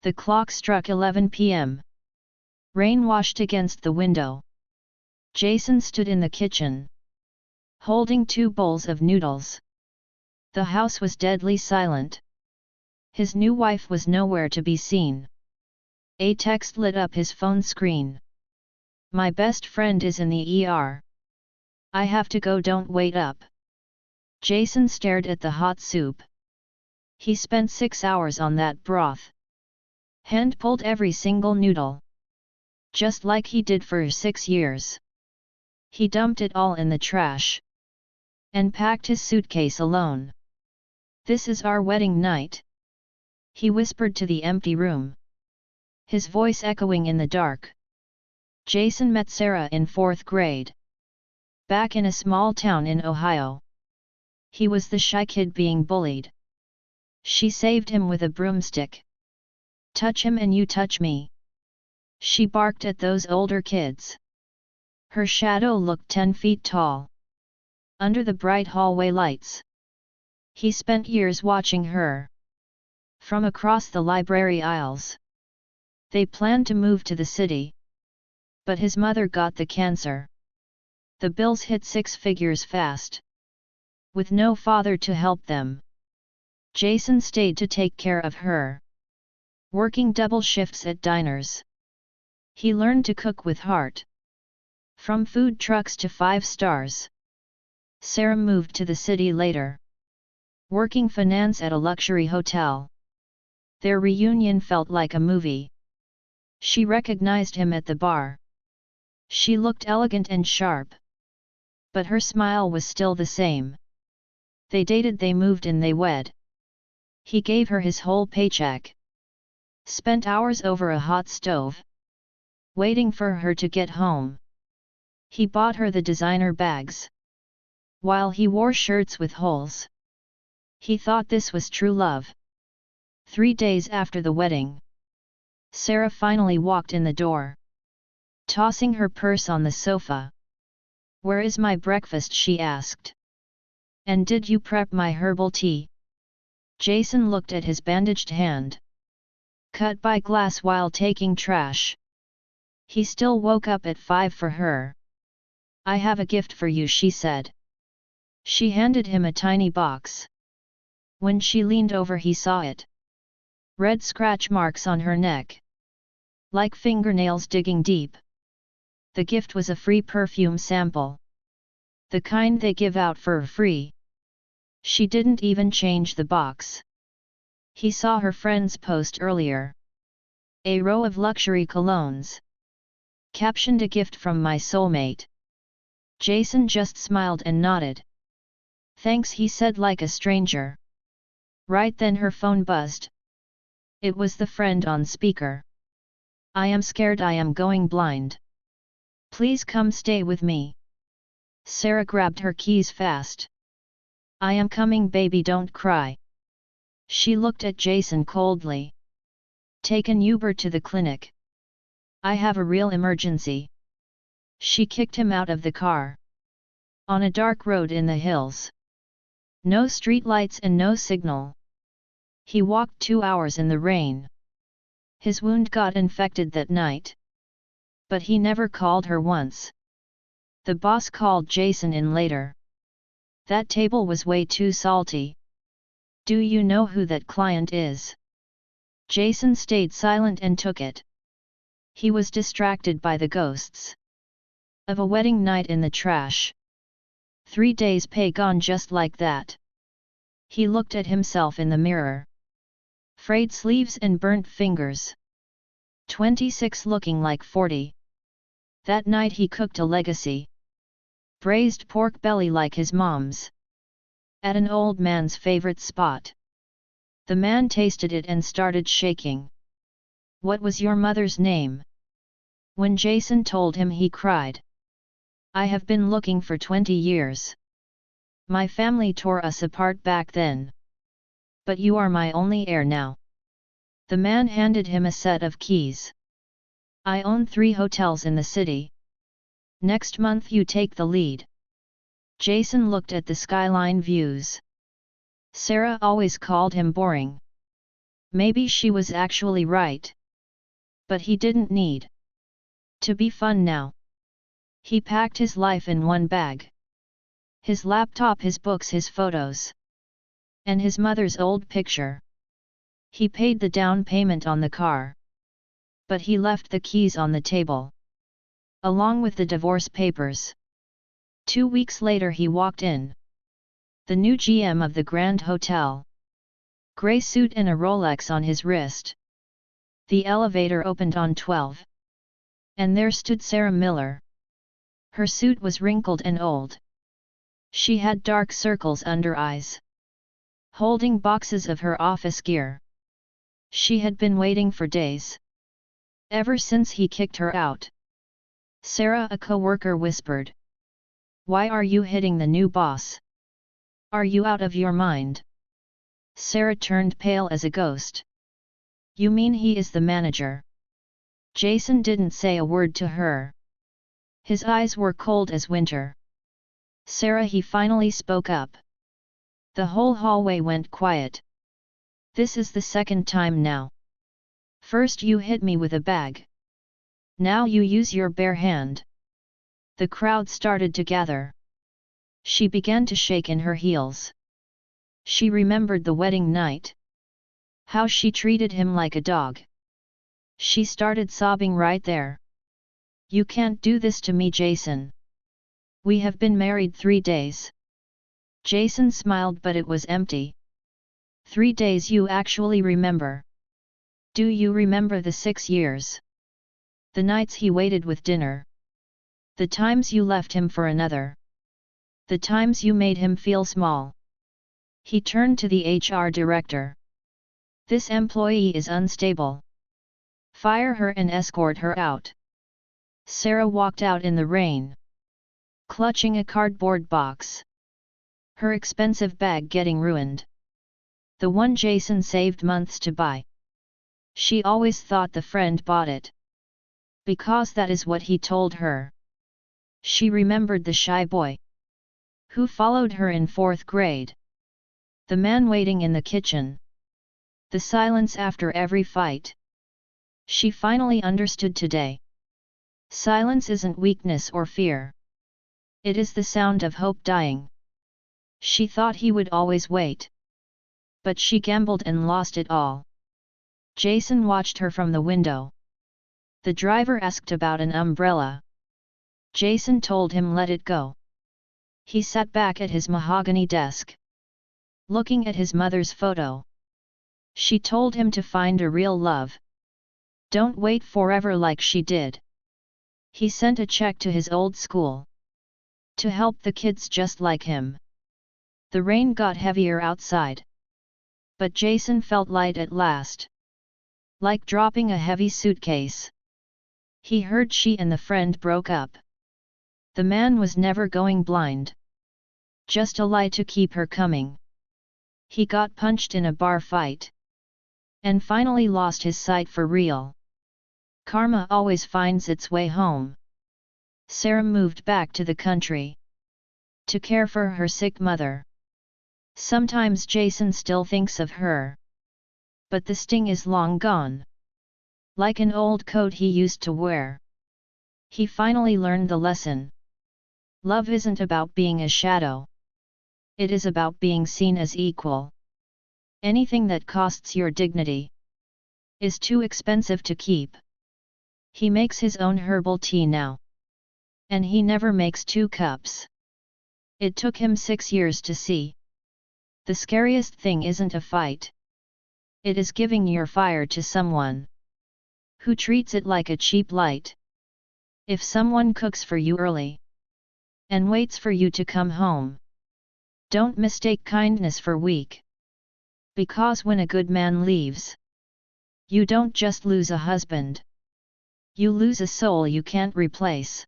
The clock struck 11 p.m. Rain washed against the window. Jason stood in the kitchen, holding 2 bowls of noodles. The house was deadly silent. His new wife was nowhere to be seen. A text lit up his phone screen. "My best friend is in the ER. I have to go, don't wait up." Jason stared at the hot soup. He spent 6 hours on that broth. Hand-pulled every single noodle. Just like he did for 6 years. He dumped it all in the trash. And packed his suitcase alone. "This is our wedding night," he whispered to the empty room. His voice echoing in the dark. Jason met Sarah in 4th grade. Back in a small town in Ohio. He was the shy kid being bullied. She saved him with a broomstick. "Touch him and you touch me," she barked at those older kids. Her shadow looked 10 feet tall. Under the bright hallway lights. He spent years watching her. From across the library aisles. They planned to move to the city. But his mother got the cancer. The bills hit 6 figures fast. With no father to help them. Jason stayed to take care of her. Working double shifts at diners. He learned to cook with heart. From food trucks to 5 stars. Sarah moved to the city later. Working finance at a luxury hotel. Their reunion felt like a movie. She recognized him at the bar. She looked elegant and sharp. But her smile was still the same. They dated, they moved, and they wed. He gave her his whole paycheck. Spent hours over a hot stove. Waiting for her to get home. He bought her the designer bags. While he wore shirts with holes. He thought this was true love. 3 days after the wedding. Sarah finally walked in the door. Tossing her purse on the sofa. "Where is my breakfast?" she asked. "And did you prep my herbal tea?" Jason looked at his bandaged hand. Cut by glass while taking trash. He still woke up at 5 for her. "I have a gift for you," she said. She handed him a tiny box. When she leaned over, he saw it. Red scratch marks on her neck. Like fingernails digging deep. The gift was a free perfume sample. The kind they give out for free. She didn't even change the box. He saw her friend's post earlier. A row of luxury colognes. Captioned, "A gift from my soulmate." Jason just smiled and nodded. "Thanks," he said like a stranger. Right then her phone buzzed. It was the friend on speaker. "I am scared, I am going blind. Please come stay with me." Sarah grabbed her keys fast. "I am coming, baby, don't cry." She looked at Jason coldly. "Take an Uber to the clinic. I have a real emergency." She kicked him out of the car. On a dark road in the hills. No street lights and no signal. He walked 2 hours in the rain. His wound got infected that night. But he never called her once. The boss called Jason in later. "That table was way too salty. Do you know who that client is?" Jason stayed silent and took it. He was distracted by the ghosts. Of a wedding night in the trash. 3 days pay gone just like that. He looked at himself in the mirror. Frayed sleeves and burnt fingers. 26 looking like 40. That night he cooked a legacy. Braised pork belly like his mom's. At an old man's favorite spot. The man tasted it and started shaking. "What was your mother's name?" When Jason told him, he cried. "I have been looking for 20 years. My family tore us apart back then. But you are my only heir now." The man handed him a set of keys. "I own 3 hotels in the city. Next month you take the lead." Jason looked at the skyline views. Sarah always called him boring. Maybe she was actually right. But he didn't need to be fun now. He packed his life in one bag. His laptop, his books, his photos. And his mother's old picture. He paid the down payment on the car. But he left the keys on the table. Along with the divorce papers. 2 weeks later he walked in. The new GM of the Grand Hotel. Grey suit and a Rolex on his wrist. The elevator opened on 12. And there stood Sarah Miller. Her suit was wrinkled and old. She had dark circles under eyes. Holding boxes of her office gear. She had been waiting for days. Ever since he kicked her out. Sarah, a co-worker, whispered. "Why are you hitting the new boss? Are you out of your mind?" Sarah turned pale as a ghost. "You mean he is the manager?" Jason didn't say a word to her. His eyes were cold as winter. "Sarah," he finally spoke up. The whole hallway went quiet. "This is the second time now. First you hit me with a bag. Now you use your bare hand." The crowd started to gather. She began to shake in her heels. She remembered the wedding night. How she treated him like a dog. She started sobbing right there. "You can't do this to me, Jason. We have been married 3 days." Jason smiled, but it was empty. 3 days you actually remember? Do you remember the 6 years? The nights he waited with dinner? The times you left him for another? The times you made him feel small? He turned to the HR director. "This employee is unstable. Fire her and escort her out." Sarah walked out in the rain. Clutching a cardboard box. Her expensive bag getting ruined. The one Jason saved months to buy. She always thought the friend bought it. Because that is what he told her. She remembered the shy boy. Who followed her in 4th grade. The man waiting in the kitchen. The silence after every fight. She finally understood today. Silence isn't weakness or fear. It is the sound of hope dying. She thought he would always wait. But she gambled and lost it all. Jason watched her from the window. The driver asked about an umbrella. Jason told him let it go. He sat back at his mahogany desk. Looking at his mother's photo. She told him to find a real love. Don't wait forever like she did. He sent a check to his old school. To help the kids just like him. The rain got heavier outside. But Jason felt light at last. Like dropping a heavy suitcase. He heard she and the friend broke up. The man was never going blind. Just a lie to keep her coming. He got punched in a bar fight. And finally lost his sight for real. Karma always finds its way home. Sarah moved back to the country. To care for her sick mother. Sometimes Jason still thinks of her. But the sting is long gone. Like an old coat he used to wear. He finally learned the lesson. Love isn't about being a shadow. It is about being seen as equal. Anything that costs your dignity is too expensive to keep. He makes his own herbal tea now. And he never makes 2 cups. It took him 6 years to see. The scariest thing isn't a fight. It is giving your fire to someone who treats it like a cheap light. If someone cooks for you early and waits for you to come home, don't mistake kindness for weak. Because when a good man leaves, you don't just lose a husband. You lose a soul you can't replace.